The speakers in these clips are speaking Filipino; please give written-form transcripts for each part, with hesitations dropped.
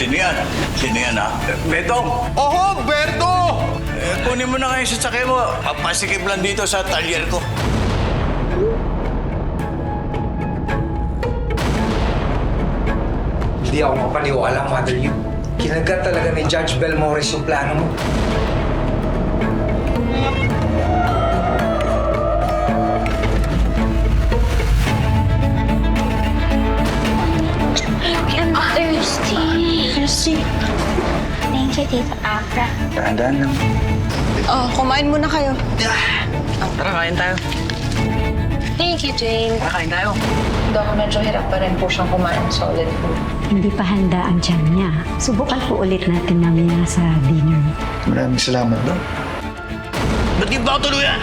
Sino yan? Sino yan, ha? Betong! Oho, Berto! Kunin mo na kayo sa sakay mo. Papasikip lang dito sa talyer ko. Hindi ako mapaniwala, Mother Yu. Kinagat talaga ni Judge Belmores yung plano mo. I'm thirsty. Thirsty. Thank you, Tita Abra. Dahan-dahan lang. Oh, kumain muna kayo. Tara, kain tayo. Thank you, Jane. Tara, kain tayo. Dok, medyo hirap pa rin po siyang kumain ng solid food. Hindi pa handa ang tiyan niya. Subukan po ulit natin mamaya sa dinner. Maraming salamat, Doc. Ba't di ba ako tuluyan?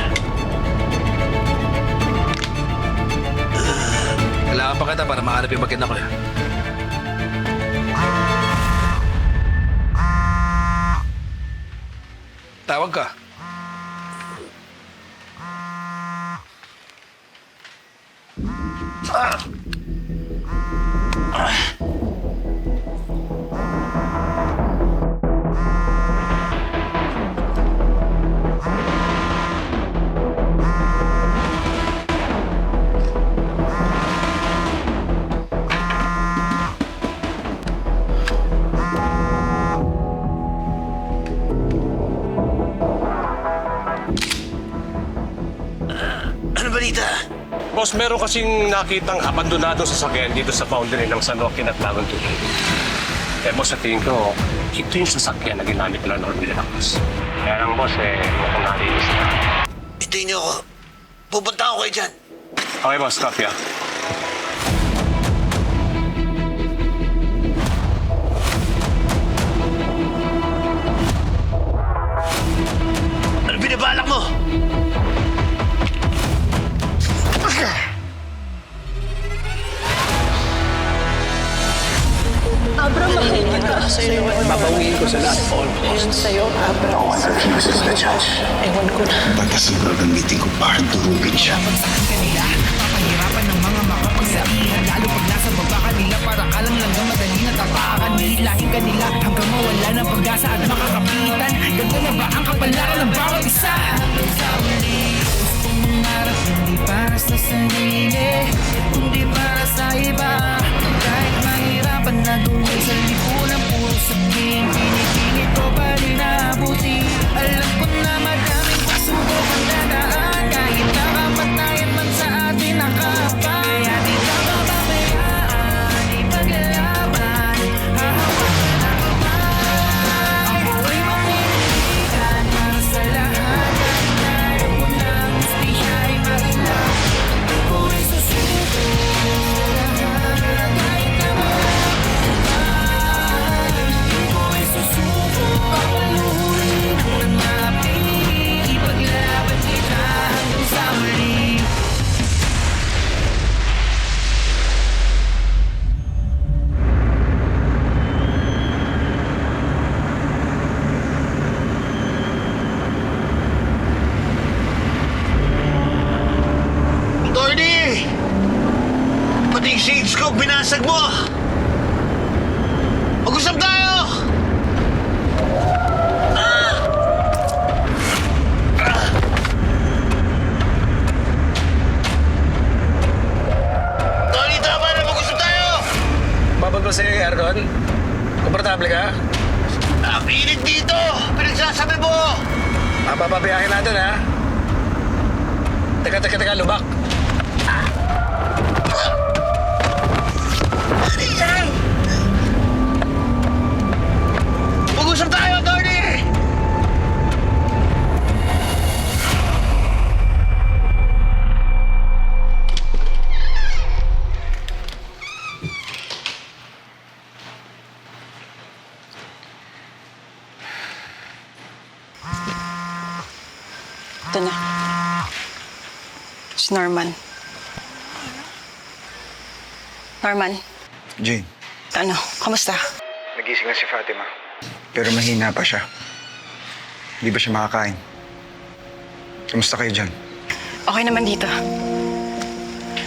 Kailangan pa kita para mahanap yung magkita ko. Tawag ka. Ano balita? Boss, meron kasing nakitang abandonadong sasakyan dito sa boundary ng San Roque at Lagon Tuloy. Eh, boss, sa tingin ko, ito yung sasakyan na ginamit nila noon nilalakas. Kaya lang, boss, mukhang nalinis na. Hintayin niyo ako. Pupunta ako kayo dyan. Okay, boss, copy ah. Ano binabalak mo? Abra, makinig ka sa'yo. Babawiin ko sa lahat. Ayun sa'yo, Abra. Refuses the judge. Ewan ko na. Batas ang gagamitin ko para durugin siya. Kanila, papahirapan ng mga makapagsabihan. Lalo pag nasa baba kanila, para ka lang madali na tapakan. Hihilahin kanila hanggang mawala ng pag-asa at makakapitan. Ganda na ba ang kapalaran ng bawat isa? Sa uli, gusto mong harap, hindi para sa sarili, hindi para sa iba. Kahit mahirapan na duway sa lipunan, puro sabihin, pinipilit ko pa rin naabuti. Alam ko na madaming pasubok ang dadaan, kahit nakamatayan man sa atin nakapag. Kaya di ka mababayaan, ipaglalaban, hahawakan ang kamay. Ako ay mamimilikan para sa lahat, kahit ayaw mo na ang hustisya ay marilap. Ako ay susuko, kahit na malakot. Ako ay susuko, papaluin hanggang mapili, ipaglaban kita hanggang sa muli. Tordy! Pati yung shades ko, binasag mo! Mag-usap tayo! Tordy, tama na, mag-usap tayo! Babag ko sa'yo, Aaron. Komportable ka? Ang init dito! Pinagsasabi mo! Papabiyakin natin, ha? Teka, lubak. Mag-usap tayo, Tordy! Ito na. Si Norman. Norman, Jane, ano, kamusta? nagising na si Fatima. Pero mahina pa siya. Hindi ba siya makakain? Kamusta kayo dyan? Okay naman dito.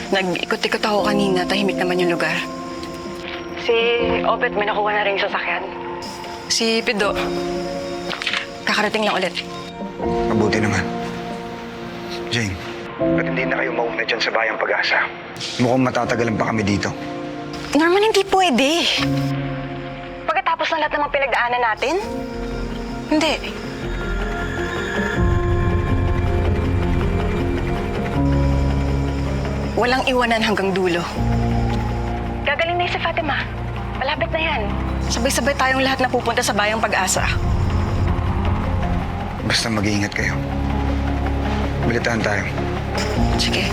Nag-ikot-ikot ako kanina, tahimik naman yung lugar. Si Obet, may nakuha na rin yung sasakyan. Si Pido, kakarating lang ulit. Mabuti naman. Jane, ba't hindi na kayo mauna dyan sa Bayang Pag-asa? Mukhang matatagalan pa kami dito. Norman, hindi pwede. Pagkatapos ng lahat ng mga pinagdaanan natin? Hindi. Walang iwanan hanggang dulo. Gagaling na si Fatima. Malapit na yan. Sabay-sabay tayong lahat na pupunta sa Bayang Pag-asa. Basta mag-iingat kayo. Balitaan tayo. Sige.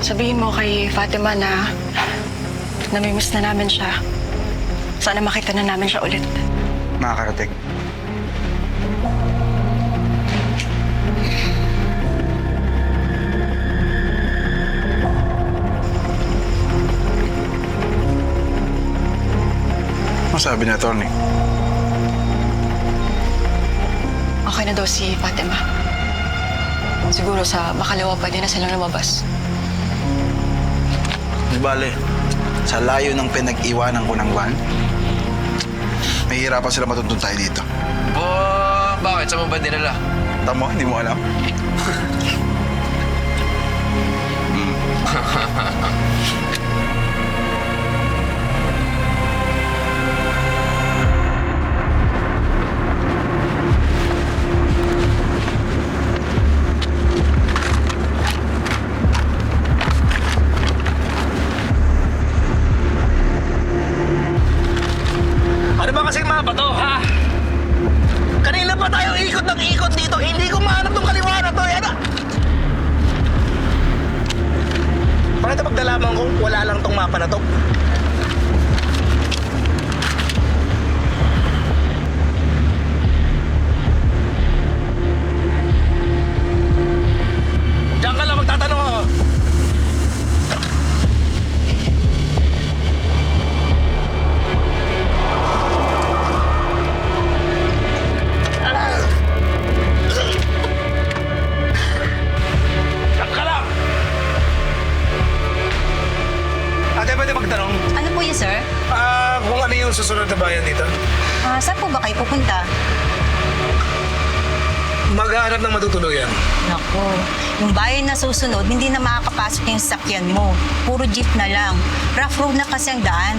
Sabihin mo kay Fatima na namimiss na namin siya. Sana makita na namin siya ulit. Makakarating. Ano sabi ni Atty.? Okay na daw si Fatima. Siguro sa makalawa pa din na silang lumabas. Di bale, sa layo ng pinag-iwanan ko ng van, mahihirapan sila matuntun tayo dito. Bakit? Saan mo ba dinala? Tamo, hindi mo alam. Ano ba kasing mga bato, ha? Kanina pa tayo ikot ng ikot dito. Hindi ko mahanap tong kaliwa na to. Yan. Bakit pagdalaman ko, wala lang tong mapa na to? Diyan ka lang, magtatanong ako. Diyan ka lang! Ate, pwede magtanong? Ano po yun, sir? Kung ano yung susunod na bayan dito? Saan po ba kayo pupunta? Maghahanap ng matutuluyan. Naku, yung bayan na susunod, hindi na makakapasok yung sakyan mo. Puro jeep na lang. Rough road na kasi ang daan.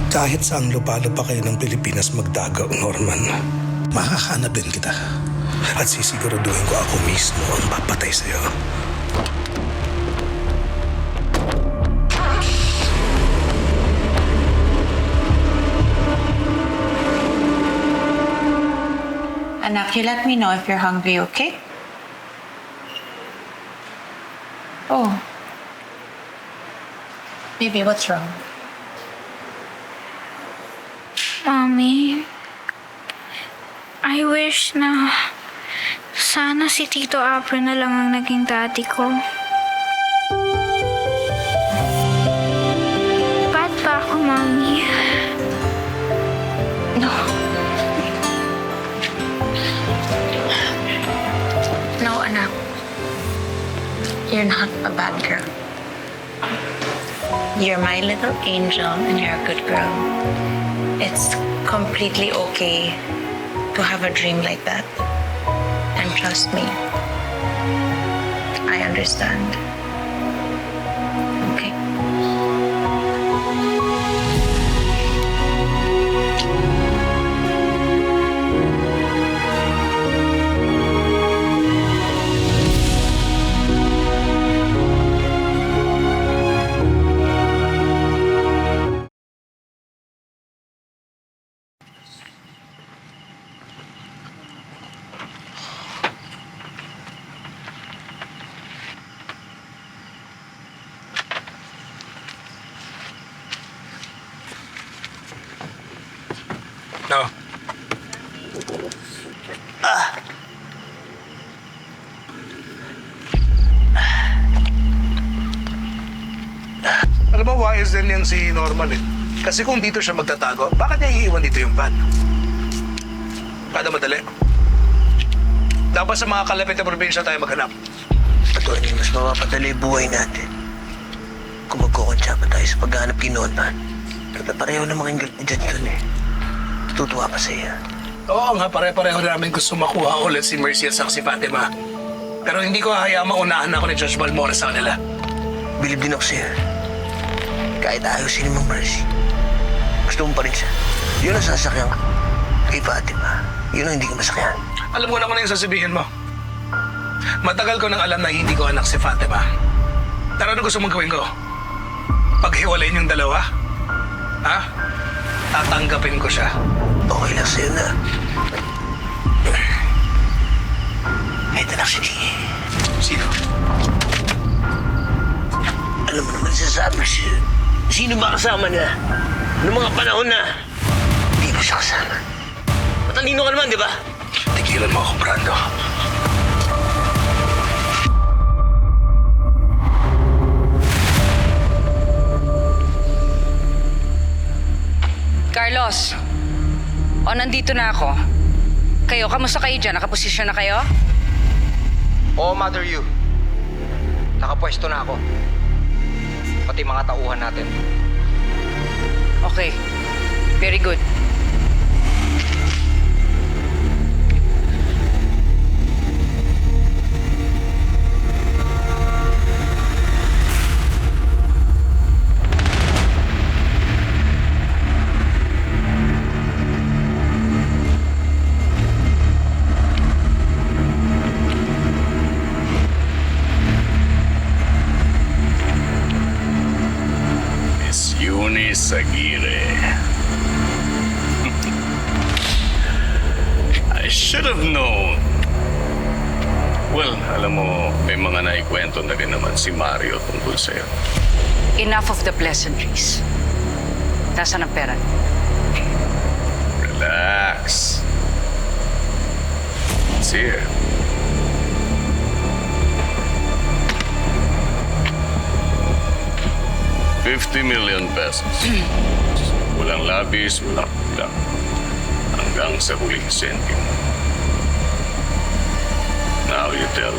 Kahit saang lupa-lupa kayo ng Pilipinas magdagaw, Norman, makakahanapin kita. At sisiguraduhin ko ako mismo ang papatay sa'yo. Anak, you let me know if you're hungry, okay? Oh. Baby, what's wrong? Mommy, I wish na sana si Tito Apre na lang ang naging daddy ko. Bad ba ako, Mommy? No. No, anak. You're not a bad girl. You're my little angel and you're a good girl. It's completely okay to have a dream like that. And trust me, I understand. Okay? No. Alam mo, wise din yan si Norman eh. Kasi kung dito siya magtatago, bakit niya iiwan dito yung van? Kada madali. Dapat sa mga kalapit na probinsya tayo maghanap. Attorney, mas mapapadali buhay natin. Kung magkukunsya pa tayo sa paghahanap kay Norman. Pero pareho na mga inggit dyan yun eh. Tutuwa pa sa iya. Oo nga, pare-pareho namin gusto makuha ulit si Mercy at saka si Fatima. Pero hindi ko hayaan maunahan ako ni Judge Balmores sa kanila. Bilib din ako sa'yo. Kahit ayusin ni Mang Mercy. Gusto mo pa rin siya. Yun ang sasakyan ko. Kay Fatima. Yun ang hindi ko masakyan. Alam ko na kung ano yung sasabihin mo. Matagal ko nang alam na hindi ko anak si Fatima. Pero ano gusto mong gawin ko? Paghiwalayin yung dalawa? Ha? Tatanggapin ko siya. Okay lang sa'yo na. Kahit anak si Dingy. Sino? Alam mo naman sasabi siya. Sino ba kasama niya? Noong mga panahon na hindi mo siya kasama. Matalino ka naman, di ba? Tigilan mo ako, Brando. Carlos, nandito na ako. Kayo, kamusta kayo dyan? Nakaposisyon na kayo? Oo, Mother Yu. Nakapwesto na ako. Pati mga tauhan natin. Okay. Very good. Miss Eunice Aguirre. I should have known. Well, alam mo, may mga naikwento na rin naman si Mario tungkol sa'yo. Enough of the pleasantries. Nasaan ang pera? Relax. It's here. $50 million pesos. Walang labis, walang kulang. Hanggang sa huling sentimo. Now you tell.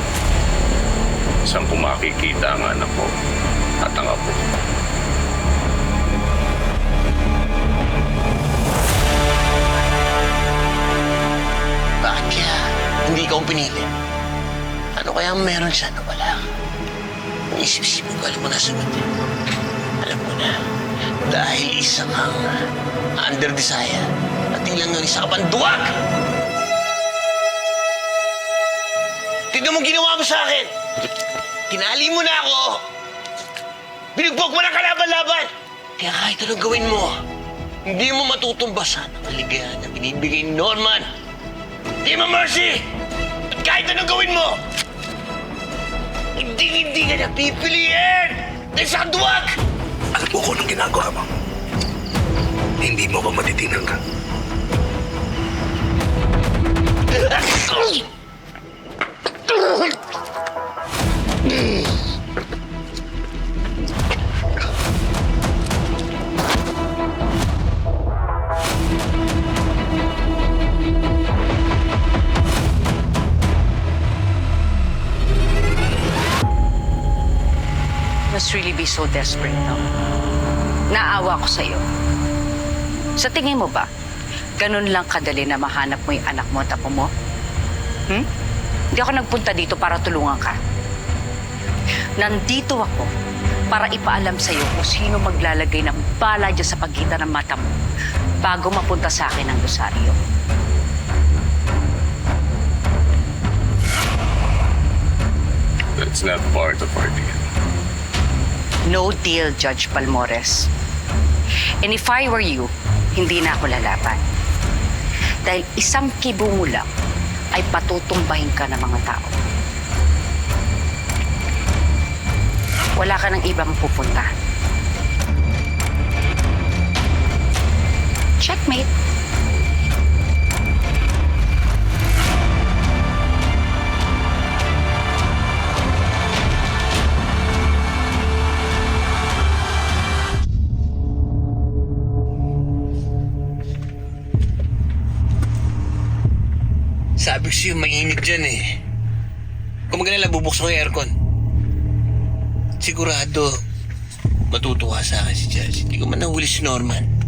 Saan ko makikita ang anak ko at ang apo? Bakit kaya hindi ka pinili? Ano kaya meron siya na wala? Isip-isip mo, alam mo na sagot. Alam mo na, dahil isa kang under desire at ilang ng isa ka pang duwag! Tignan mo ginawa mo sa akin! Tinali mo na ako! Binugbog mo na kalaban-laban! Kaya kahit anong gawin mo, hindi mo matutumbasan ang kaligayahan na binibigay ni Norman! Di mo mercy! At kahit anong gawin mo, hindi ka na pipiliin! Dahil sa duwag! Alam mo kung anong ginagawa mo. Hindi mo ko matitinanggan. Must really be so desperate, no? Naawa ko sa'yo. Sa tingin mo ba, ganun lang kadali na mahanap mo yung anak mo at apo mo? Hindi ako nagpunta dito para tulungan ka. Nandito ako para ipaalam sa'yo kung sino maglalagay ng bala dyan sa pagitan ng mata mo bago mapunta sa akin ang Rosario. That's not part of our deal. No deal, Judge Balmores. And if I were you, hindi na ako lalaban. Dahil isang kibo mo lang ay patutumbahin ka ng mga tao. Wala ka ng ibang pupunta. Checkmate. Sabi ko sa'yo, mainit dyan eh. Kung magalala, bubuksan ko yung aircon. Sigurado, matutuwa sa akin si Judge. Hindi ko man nahuli si Norman.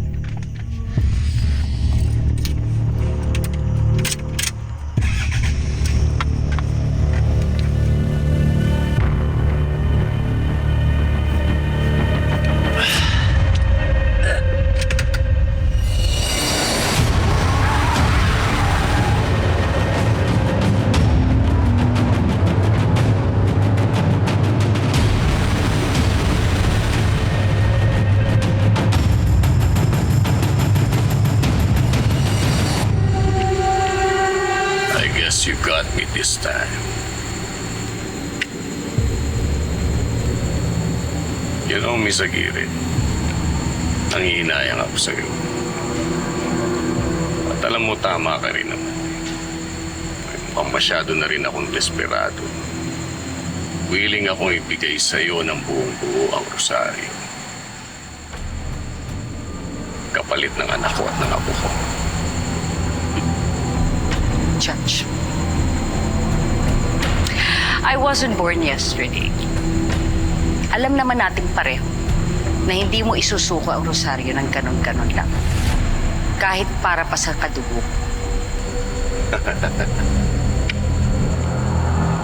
I guess you got me this time. You know, Miss Aguirre, nangihinayang ako sa'yo. At alam mo, tama ka rin naman. Mukhang masyado na rin akong desperado. Willing akong ibigay sa'yo ng buong-buo ang rosaryo. Kapalit ng anak ko at ng apo ko. Judge, I wasn't born yesterday. Alam naman nating pareho na hindi mo isusuko ang rosaryo ng ganon-ganon lang. Kahit para pa sa kadugo.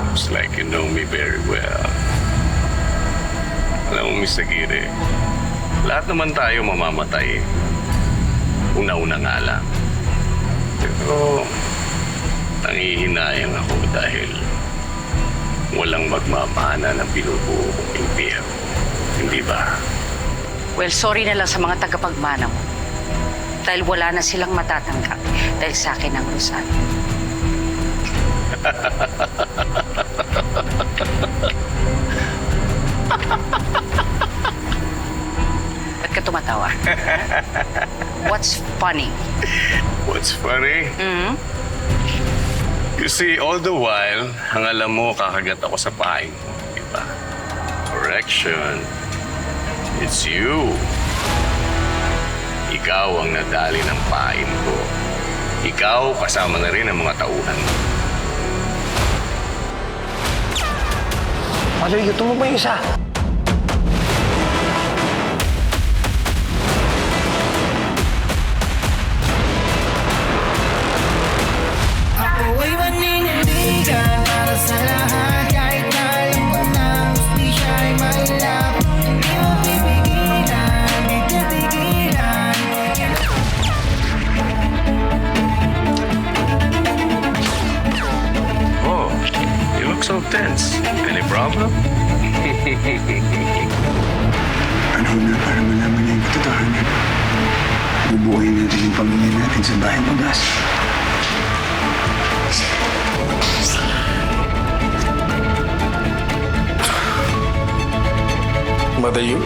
Looks like you know me very well. Alam mo, Miss Aguirre, lahat naman tayo mamamatay. Una-una nga lang. Pero nangihinayang ako dahil walang magmamana ng binubuo kong impyerno. Hindi ba? Well, sorry na lang sa mga tagapagmana mo. Dahil wala na silang matatanggap dahil sa akin ang rosaryo. Ba't ka tumatawa? What's funny? What's funny? Hmm? You see, all the while, ang alam mo, kakagat ako sa paing mo. Diba? Correction. It's you. Ikaw ang nadali ng pain ko. Ikaw kasama na rin ang mga tauhan mo. Father, ito mo ba yung isa? Ako ay manindigan para sa lahat. Kahit na alam ko na hustisya ay mailap. Hindi mo pipigilan, di titigilan. Oh, you look so tense. Any problem? Panahon na para malaman niya yung katotohanan. Bubuuin natin yung pamilya natin sa bahay Bagas. Mother, you?